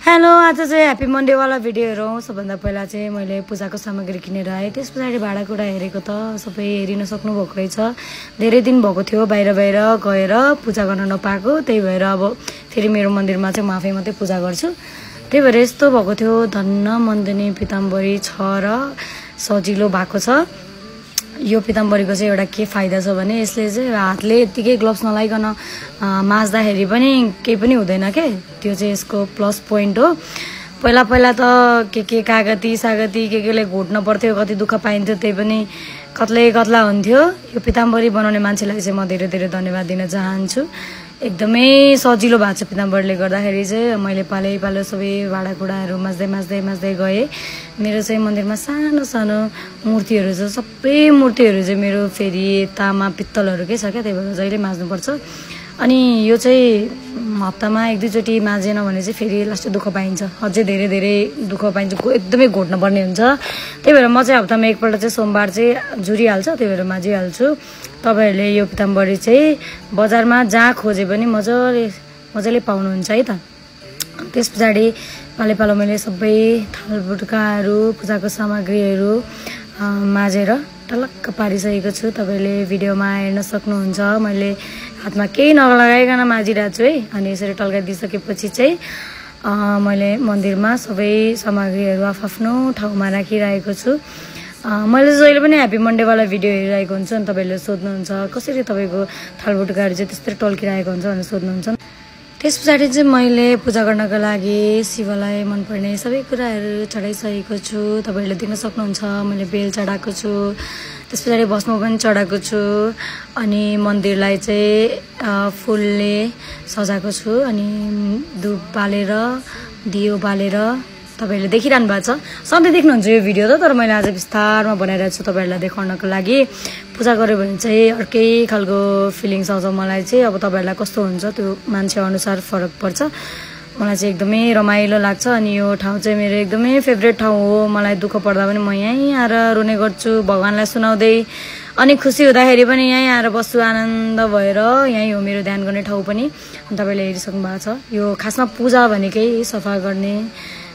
Hello, आज चाहिँ happy Monday वाला भिडियो हेरौँ। सबभन्दा पहिला चाहिँ मैले पूजाको सामग्री किनेर आएँ। त्यस पछाडि भाँडाकुँडा हेरेको त सबै हेरिन सक्नुभएको रहेछ। धेरै दिन भएको थियो बाहिर गएर पूजा गर्न नपाएको, त्यही भएर अब फेरि मेरो मन्दिरमा चाहिँ म आफै मात्रै पूजा गर्छु। त्यही भएर यस्तो भएको थियो। धन्न मन्दिनी पिताम्बरी छ र सजिलो भएको छ। यो पिताम्बरीको चाहिँ एउटा के फाइदा छ भने यसले चाहिँ हातले यतिकै ग्लोभ्स नलाइकन माझ्दाखेरि पनि केही पनि हुँदैन के। त्यो चाहिँ यसको प्लस पोइन्ट हो। पहिला त के कागती सागती केले घोट्न पर्थ्यो, कति दुःख पाइन्थ्यो, त्यही पनि कत्ला हुन्थ्यो। यो पिताम्बरी बनाउने मान्छेलाई चाहिँ म धेरै धन्यवाद दिन चाहन्छु। एकदमै सजिलो भएको छ पिताम्बरीले गर्दाखेरि चाहिँ। मैले पालो सबै भाँडाकुँडाहरू माझ्दै गएँ। मेरो चाहिँ मन्दिरमा सानो मूर्तिहरू छ। सबै मूर्तिहरू चाहिँ मेरो फेरि तामा पित्तलहरूकै छ क्या, त्यही भएर जहिले माझ्नुपर्छ। अनि यो चाहिँ हप्तामा 1-2 चोटि माझेन भने चाहिँ फेरि लास्ट दुःख पाइन्छ, अझै धेरै दुःख पाइन्छ, एकदमै घोट्न पर्ने हुन्छ। त्यही भएर म चाहिँ हप्तामा एकपल्ट चाहिँ सोमबार चाहिँ जुरिहाल्छ, त्यही भएर माझिहाल्छु। तपाईहरूले यो पिताम्बरी चाहिँ बजारमा जहाँ खोजे पनि मजाले पाउनुहुन्छ है त। त्यस पछाडि पालो मैले सबै थालबुटकाहरू पूजाको सामग्रीहरू माझेर टलक्क पारिसकेको छु। तपाईँले भिडियोमा हेर्न सक्नुहुन्छ। मैले हातमा केही नलगाइकन माझिरहेको छु है। अनि यसरी टल्काइदिइसकेपछि चाहिँ मैले मन्दिरमा सबै सामग्रीहरू आफ्नो ठाउँमा राखिरहेको छु। मैले जहिले पनि ह्यापी मन्डेवाला भिडियो हेरिरहेको हुन्छु। अनि तपाईँहरूले सोध्नुहुन्छ कसरी तपाईँको थालबुटकाहरू चाहिँ त्यस्तै टल्किरहेको हुन्छ भनेर सोध्नुहुन्छ। त्यस पछाडि चाहिँ मैले पूजा गर्नको लागि शिवलाई मनपर्ने सबै कुराहरू चढाइसकेको छु। तपाईँहरूले देख्न सक्नुहुन्छ मैले बेल चढाएको छु, त्यस पछाडि भस्म पनि चढाएको छु। अनि मन्दिरलाई चाहिँ फुलले सजाएको छु। अनि धुप बालेर दियो बालेर तपाईँहरूले देखिरहनु भएको छ। सधैँ देख्नुहुन्छ यो भिडियो त, तर मैले आज विस्तारमा बनाइरहेको छु तपाईँहरूलाई देखाउनको लागि। पूजा गऱ्यो भने चाहिँ अर्कै खालको फिलिङ्स आउँछ मलाई चाहिँ। अब तपाईँहरूलाई कस्तो हुन्छ त्यो मान्छे अनुसार फरक पर्छ। मलाई चाहिँ एकदमै रमाइलो लाग्छ। अनि यो ठाउँ चाहिँ मेरो एकदमै फेभरेट ठाउँ हो। मलाई दुःख पर्दा पनि म यहीँ आएर रुने गर्छु भगवान्लाई सुनाउँदै। अनि खुसी हुँदाखेरि पनि यहीँ आएर बस्छु, आनन्द भएर। यहीँ हो मेरो ध्यान गर्ने ठाउँ पनि। तपाईँले हेरिसक्नु भएको छ। यो खासमा पूजा भनेकै सफा गर्ने,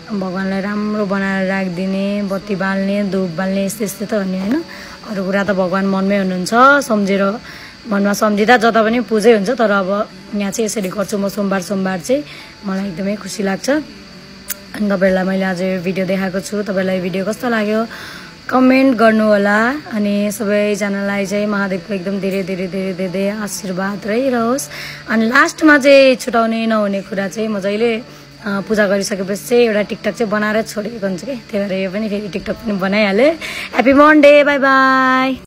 भगवान्लाई राम्रो बनाएर राखिदिने, बत्ती बाल्ने, धुप बाल्ने, यस्तै त हो नि होइन। अरू कुरा त भगवान् मनमै हुनुहुन्छ। सम्झेर मनमा सम्झिँदा जता पनि पूजै हुन्छ। तर अब यहाँ चाहिँ यसरी गर्छु म सोमबार चाहिँ। मलाई एकदमै खुसी लाग्छ। अनि तपाईँहरूलाई मैले आज यो भिडियो देखाएको छु। तपाईँलाई भिडियो कस्तो लाग्यो कमेन्ट गर्नु होला। अनि सबैजनालाई चाहिँ महादेवको एकदम धेरै आशीर्वाद रहिरहोस्। अनि लास्टमा चाहिँ छुटाउने नहुने कुरा चाहिँ म जहिले पूजा गरिसकेपछि चाहिँ एउटा टिकटक चाहिँ बनाएर छोडेको हुन्छ कि, त्यही भएर यो पनि फेरि टिकटक पनि बनाइहालेँ। Happy Monday, bye by.